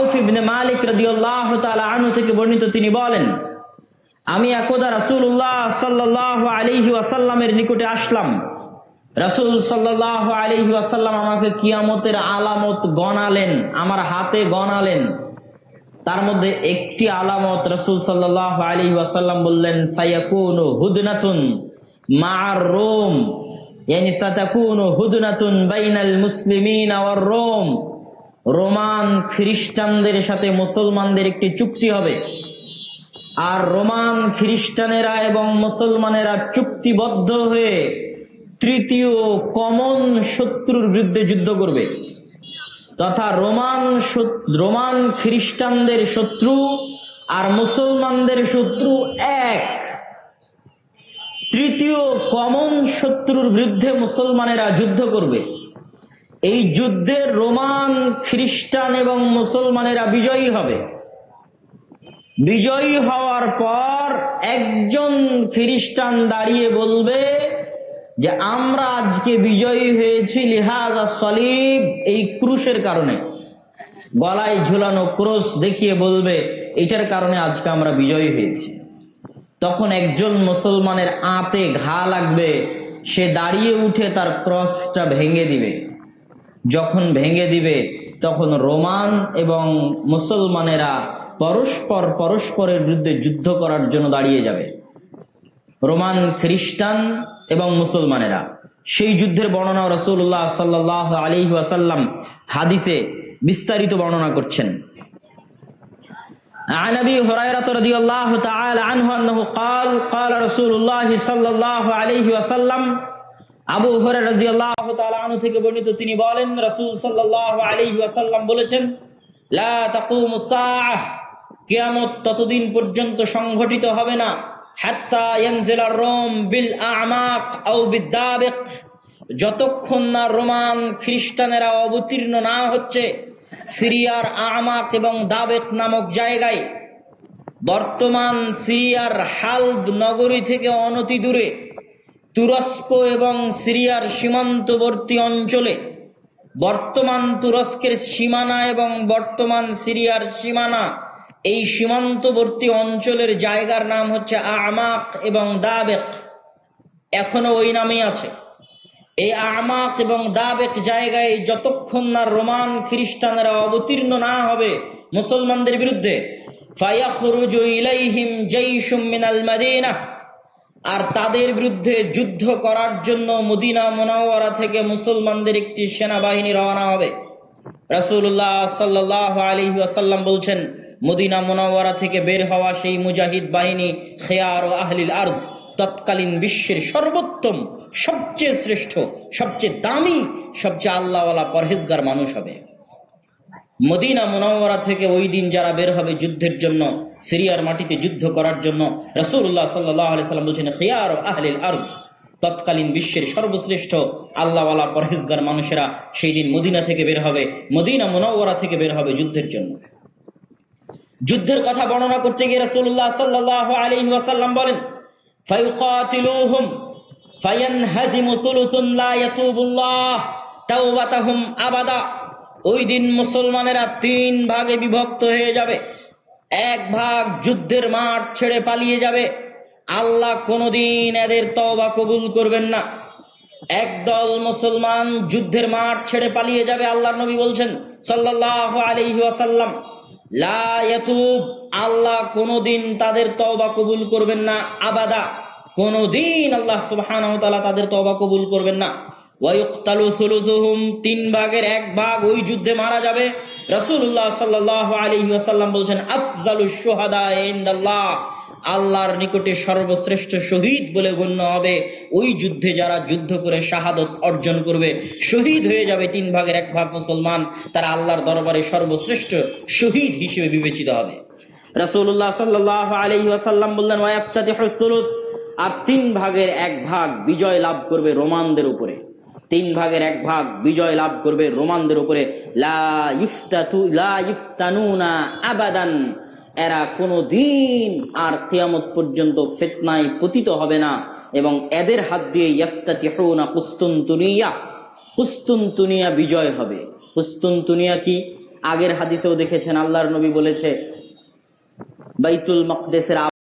আউফ ইবনে মালিক রাদিয়াল্লাহু তাআলা আনহু থেকে বর্ণিত, তিনি বলেন, আমি একদা রাসূলুল্লাহ সাল্লাল্লাহু আলাইহি ওয়াসাল্লামের নিকটে আসলাম। রাসূল সাল্লাল্লাহু আলাইহি ওয়াসাল্লাম আমাকে কিয়ামতের আলামত গণালেন, আমার হাতে গণালেন। তার মধ্যে একটি আলামত রাসূল সাল্লাল্লাহু আলাইহি ওয়াসাল্লাম বললেন, সায়াকুনু হুদনাতুন মা'আর রোম, ইয়ানি সাতাকুনু হুদনাতুন বাইনাল মুসলিমিনা ওয়ার রোম। রোমান খ্রিস্টানদের সাথে মুসলমানদের একটি চুক্তি হবে, আর রোমান খ্রিস্টানেরা এবং মুসলমানেরা চুক্তিবদ্ধ হয়ে তৃতীয় কমন শত্রুর বিরুদ্ধে যুদ্ধ করবে, তথা রোমান খ্রিস্টানদের শত্রু আর মুসলমানদের শত্রু এক। তৃতীয় কমন শত্রুর বিরুদ্ধে মুসলমানেরা যুদ্ধ করবে। এই যুদ্ধে রোমান খ্রিস্টান এবং মুসলমানেরা বিজয়ী হবে। বিজয়ী হওয়ার পর একজন খ্রিস্টান দাঁড়িয়ে বলবে যে আমরা আজকে বিজয়ী হয়েছি লিহাজা সলিব, এই ক্রুশের কারণে, গলায় ঝুলানো ক্রুশ দেখিয়ে বলবে এটার কারণে আজকে আমরা বিজয়ী হয়েছি। তখন একজন মুসলমানের আঁতে ঘা লাগবে, সে দাঁড়িয়ে উঠে তার ক্রসটা ভেঙে দিবে। যখন ভেঙে দিবে তখন রোমান এবং মুসলমানেরা পরস্পরের বিরুদ্ধে যুদ্ধ করার জন্য দাঁড়িয়ে যাবে। রোমান খ্রিস্টান এবং মুসলমানেরা। সেই যুদ্ধের বর্ণনা রাসূলুল্লাহ সাল্লাল্লাহু আলাইহি ওয়াসাল্লাম হাদিসে বিস্তারিত বর্ণনা করছেন। عن أبي هريرة رضي الله تعالى عنه أنه قال قال رسول الله صلى الله عليه وسلم আবু হুরায়রা রাদিয়াল্লাহু তাআলা আনহু থেকে বর্ণিত, তিনি বলেন রাসূল সাল্লাল্লাহু আলাইহি ওয়াসাল্লাম বলেছেন, লা তাকুমুস সাআহ, কিয়ামত ততদিন পর্যন্ত সংঘটিত হবে না, হাত্তা ইয়ানজিলার রোম বিল আ'মাক আও বিদাবিক, যতক্ষণ না রোমান খ্রিস্টানেরা অবতীর্ণ না হচ্ছে সিরিয়ার আমাক এবং দাবেক নামক জায়গায়। বর্তমান সিরিয়ার হালব নগরী থেকে অনতি দূরে তুরস্ক এবং সিরিয়ার সীমান্তবর্তী অঞ্চলে, বর্তমান তুরস্কের সীমানা এবং বর্তমান সিরিয়ার সীমানা, এই সীমান্তবর্তী অঞ্চলের জায়গার নাম হচ্ছে আমাক এবং দাবেক, এখনো ওই নামেই আছে। এই আমাক এবং দাবেক জায়গায় যতক্ষণ না রোমান খ্রিস্টানরা অবতীর্ণ না হবে মুসলমানদের বিরুদ্ধে, ফায়াখরুজু ইলাইহিম জাইশুম মিনাল মাদিনা, আর তাদের বিরুদ্ধে যুদ্ধ করার জন্য মদিনা মুনাওয়ারা থেকে মুসলমানদের একটি সেনাবাহিনী রওনা হবে। রাসূলুল্লাহ সাল্লাল্লাহু আলাইহি ওয়াসাল্লাম বলছেন, মদিনা মুনাওয়ারা থেকে বের হওয়া সেই মুজাহিদ বাহিনী খেয়ার ও আহলিল আরজ, তৎকালীন বিশ্বের সর্বোত্তম, সবচেয়ে শ্রেষ্ঠ, সবচেয়ে দামি, সবচেয়ে আল্লাহওয়ালা পরহেজগার মানুষ হবে। মদিনা মুনাওয়ারা থেকে ওই দিন যারা বের হবে যুদ্ধের জন্য, সিরিয়ার মাটিতে যুদ্ধ করার জন্য, রাসূলুল্লাহ সাল্লাল্লাহু আলাইহি সাল্লাম বলছেন খিয়ার ও আহলিল আরজ, তৎকালীন বিশ্বের সর্বশ্রেষ্ঠ আল্লাহওয়ালা পরহেজগার মানুষেরা সেই দিন মদিনা থেকে বের হবে, মদিনা মুনাওয়ারা থেকে বের হবে যুদ্ধের জন্য। যুদ্ধের কথা বর্ণনা করতে গিয়ে রাসূলুল্লাহ সাল্লাল্লাহু আলাইহি ওয়াসাল্লাম বলেন, ফায়ুকাতিলুহুম ফায়ানহাজিমু থুলুথুন লা ইয়াতুবুল্লাহ তাওবাতাহুম আবাদা, ওই দিন মুসলমানেরা 3 ভাগে বিভক্ত হয়ে যাবে। এক ভাগ যুদ্ধের মাঠ ছেড়ে পালিয়ে যাবে, আল্লাহ কোনোদিন এদের তওবা কবুল করবেন না। একদল মুসলমান যুদ্ধের মাঠ ছেড়ে পালিয়ে যাবে, আল্লাহর নবী বলছেন সাল্লাল্লাহু আলাইহি ওয়াসাল্লাম, লা ইয়াতুব, আল্লাহ কোনোদিন তাদের তওবা কবুল করবেন না, আবাদা, কোনোদিন আল্লাহ সুবহানাহু ওয়া তাআলা তাদের তওবা কবুল করবেন না। ওয়ায়ুকতালু সুলুসুহুম, 3 ভাগের 1 ভাগ ওই যুদ্ধে মারা যাবে। রাসূলুল্লাহ সাল্লাল্লাহু আলাইহি ওয়াসাল্লাম বলছেন, আফজালুশ শুহাদা ইনদাল্লাহ, আল্লাহর নিকটে সর্বশ্রেষ্ঠ শহীদ বলে গণ্য হবে ওই যুদ্ধে যারা যুদ্ধ করে শাহাদত অর্জন করবে, শহীদ হয়ে যাবে 3 ভাগের 1 ভাগ মুসলমান, তারা আল্লাহর দরবারে সর্বশ্রেষ্ঠ শহীদ হিসেবে বিবেচিত হবে। রাসূলুল্লাহ সাল্লাল্লাহু আলাইহি ওয়াসাল্লাম বললেন, ওয়ায়াফতাতিহুস সুলুস, আর 3 ভাগের 1 ভাগ বিজয় লাভ করবে রোমানদের উপরে, 3 ভাগের 1 ভাগ বিজয় লাভ করবে রোমানদের উপরে। লা ইফতানুনা আবাদান, এরা কোনোদিন আর কিয়ামত পর্যন্ত ফিতনায় পতিত হবে না, এবং এদের হাত দিয়ে ইফতাতিহুনা কুস্তুনতুনিয়া, কুস্তুনতুনিয়া বিজয় হবে। কুস্তুনতুনিয়া কি? আগের হাদিসেও দেখেছেন আল্লাহর নবী বলেছে বাইতুল মাকদেসের